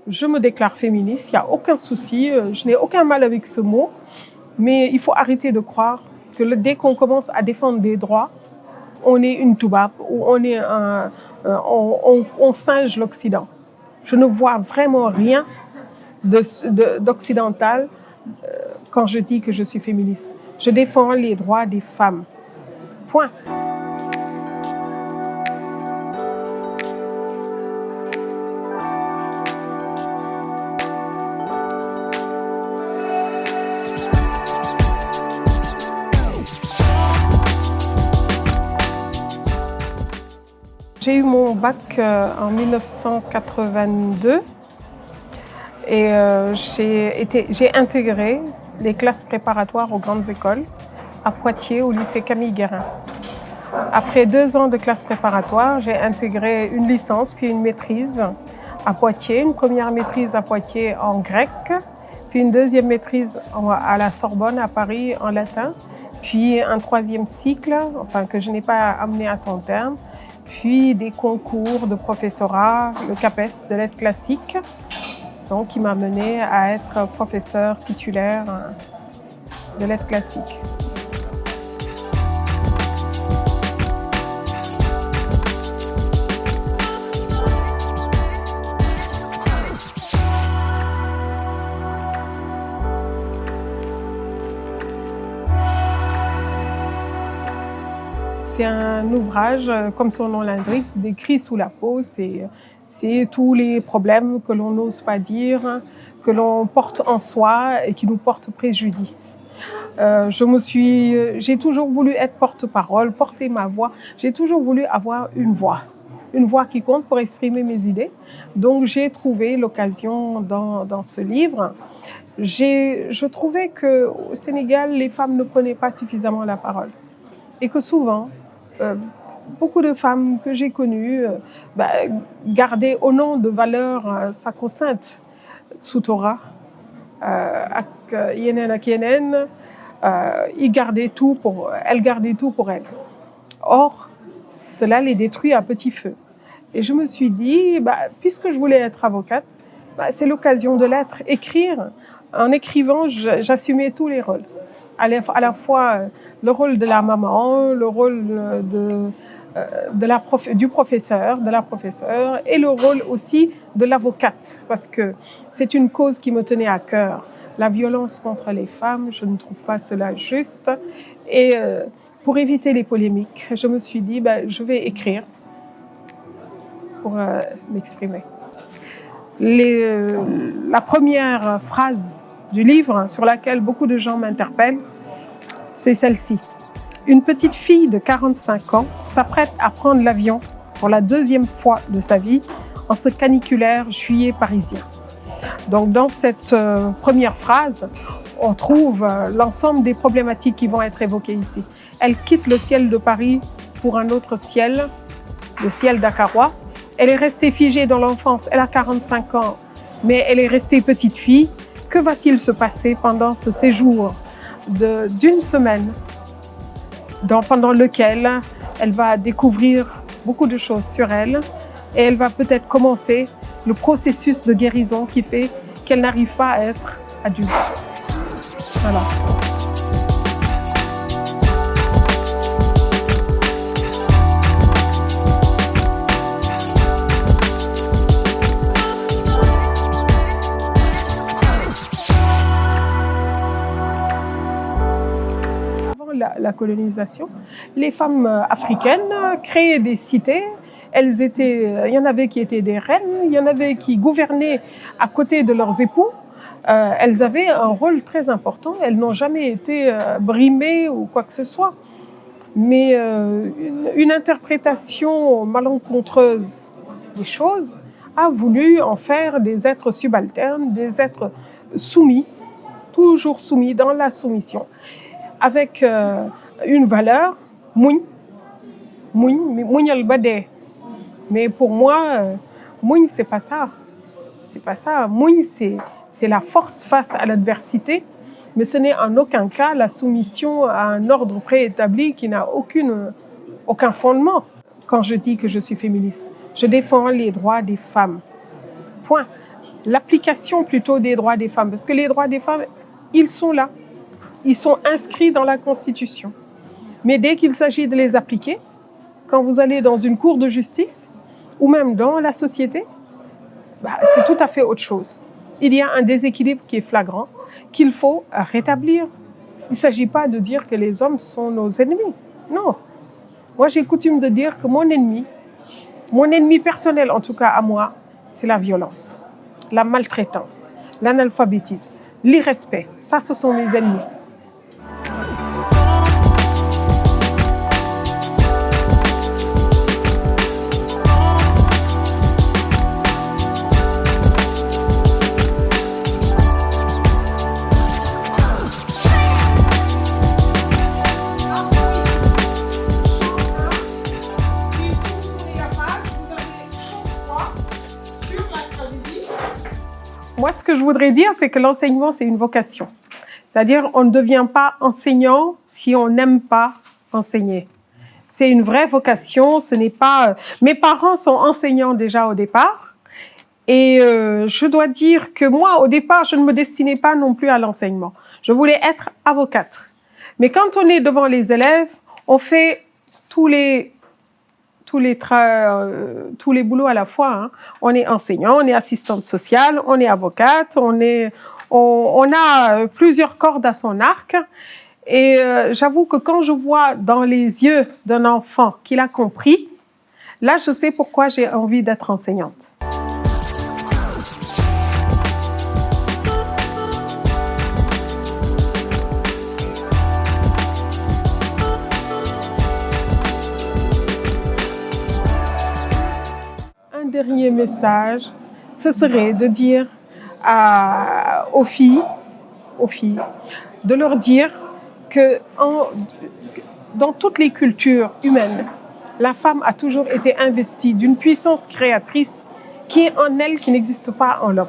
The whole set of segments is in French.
Je me déclare féministe, il n'y a aucun souci, je n'ai aucun mal avec ce mot, mais il faut arrêter de croire que dès qu'on commence à défendre des droits, on est une toubab ou on singe l'Occident. Je ne vois vraiment rien d'occidental quand je dis que je suis féministe. Je défends les droits des femmes. Point. J'ai eu mon bac en 1982 et j'ai intégré les classes préparatoires aux grandes écoles à Poitiers, au lycée Camille Guérin. Après 2 ans de classe préparatoire, j'ai intégré une licence puis une maîtrise à Poitiers, une première maîtrise à Poitiers en grec, puis une deuxième maîtrise à la Sorbonne à Paris en latin, puis un 3e cycle, enfin que je n'ai pas amené à son terme, puis des concours de professorat, le CAPES de lettres classiques, donc qui m'a mené à être professeur titulaire de lettres classiques. C'est un ouvrage, comme son nom l'indique, décrit sous la peau. C'est tous les problèmes que l'on n'ose pas dire, que l'on porte en soi et qui nous portent préjudice. J'ai toujours voulu être porte-parole, porter ma voix. J'ai toujours voulu avoir une voix qui compte pour exprimer mes idées. Donc j'ai trouvé l'occasion dans ce livre. Je trouvais qu'au Sénégal, les femmes ne prenaient pas suffisamment la parole et que souvent, beaucoup de femmes que j'ai connues gardaient au nom de valeurs sacro-saintes sous Torah, elles gardaient tout pour elles. Or, cela les détruit à petit feu. Et je me suis dit, puisque je voulais être avocate, c'est l'occasion de l'être. Écrire, en écrivant, j'assumais tous les rôles. À la fois le rôle de la maman, le rôle du professeur, de la professeure et le rôle aussi de l'avocate, parce que c'est une cause qui me tenait à cœur. La violence contre les femmes, je ne trouve pas cela juste. Et pour éviter les polémiques, je me suis dit, je vais écrire pour m'exprimer. La première phrase du livre sur laquelle beaucoup de gens m'interpellent, c'est celle-ci. Une petite fille de 45 ans s'apprête à prendre l'avion pour la 2e fois de sa vie en ce caniculaire juillet parisien. Donc dans cette première phrase, on trouve l'ensemble des problématiques qui vont être évoquées ici. Elle quitte le ciel de Paris pour un autre ciel, le ciel dakarois. Elle est restée figée dans l'enfance, elle a 45 ans, mais elle est restée petite fille. Que va-t-il se passer pendant ce séjour d'une semaine pendant lequel elle va découvrir beaucoup de choses sur elle et elle va peut-être commencer le processus de guérison qui fait qu'elle n'arrive pas à être adulte. Voilà. La colonisation, les femmes africaines créaient des cités. Il y en avait qui étaient des reines, il y en avait qui gouvernaient à côté de leurs époux. Elles avaient un rôle très important. Elles n'ont jamais été brimées ou quoi que ce soit. Mais une interprétation malencontreuse des choses a voulu en faire des êtres subalternes, des êtres soumis, toujours soumis dans la soumission, avec une valeur, muñal ba dee. Mais pour moi, muñ, c'est pas ça. C'est pas ça. Muñ, c'est la force face à l'adversité, mais ce n'est en aucun cas la soumission à un ordre préétabli qui n'a aucun fondement. Quand je dis que je suis féministe, je défends les droits des femmes. Point. l'application plutôt des droits des femmes. Parce que les droits des femmes, ils sont là. Ils sont inscrits dans la Constitution. Mais dès qu'il s'agit de les appliquer, quand vous allez dans une cour de justice ou même dans la société, c'est tout à fait autre chose. Il y a un déséquilibre qui est flagrant, qu'il faut rétablir. Il ne s'agit pas de dire que les hommes sont nos ennemis. Non. Moi, j'ai coutume de dire que mon ennemi personnel, en tout cas à moi, c'est la violence, la maltraitance, l'analphabétisme, l'irrespect. Ça, ce sont mes ennemis. Moi, ce que je voudrais dire, c'est que l'enseignement, c'est une vocation. C'est-à-dire, on ne devient pas enseignant si on n'aime pas enseigner. C'est une vraie vocation, ce n'est pas... Mes parents sont enseignants déjà au départ. Et je dois dire que moi, au départ, je ne me destinais pas non plus à l'enseignement. Je voulais être avocate. Mais quand on est devant les élèves, on fait tous les boulots à la fois. Hein. On est enseignant, on est assistante sociale, on est avocate, on a plusieurs cordes à son arc. Et j'avoue que quand je vois dans les yeux d'un enfant qu'il a compris, là, je sais pourquoi j'ai envie d'être enseignante. Un dernier message, ce serait de dire aux filles, de leur dire que dans toutes les cultures humaines, la femme a toujours été investie d'une puissance créatrice qui est en elle, qui n'existe pas en l'homme.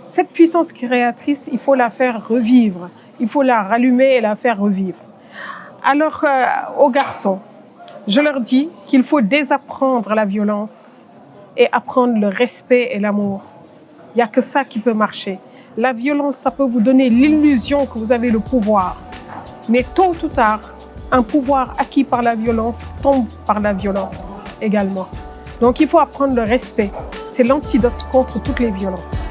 Cette puissance créatrice, il faut la faire revivre, il faut la rallumer et la faire revivre. Alors, aux garçons, je leur dis qu'il faut désapprendre la violence et apprendre le respect et l'amour. Il n'y a que ça qui peut marcher. La violence, ça peut vous donner l'illusion que vous avez le pouvoir. Mais tôt ou tard, un pouvoir acquis par la violence tombe par la violence également. Donc il faut apprendre le respect. C'est l'antidote contre toutes les violences.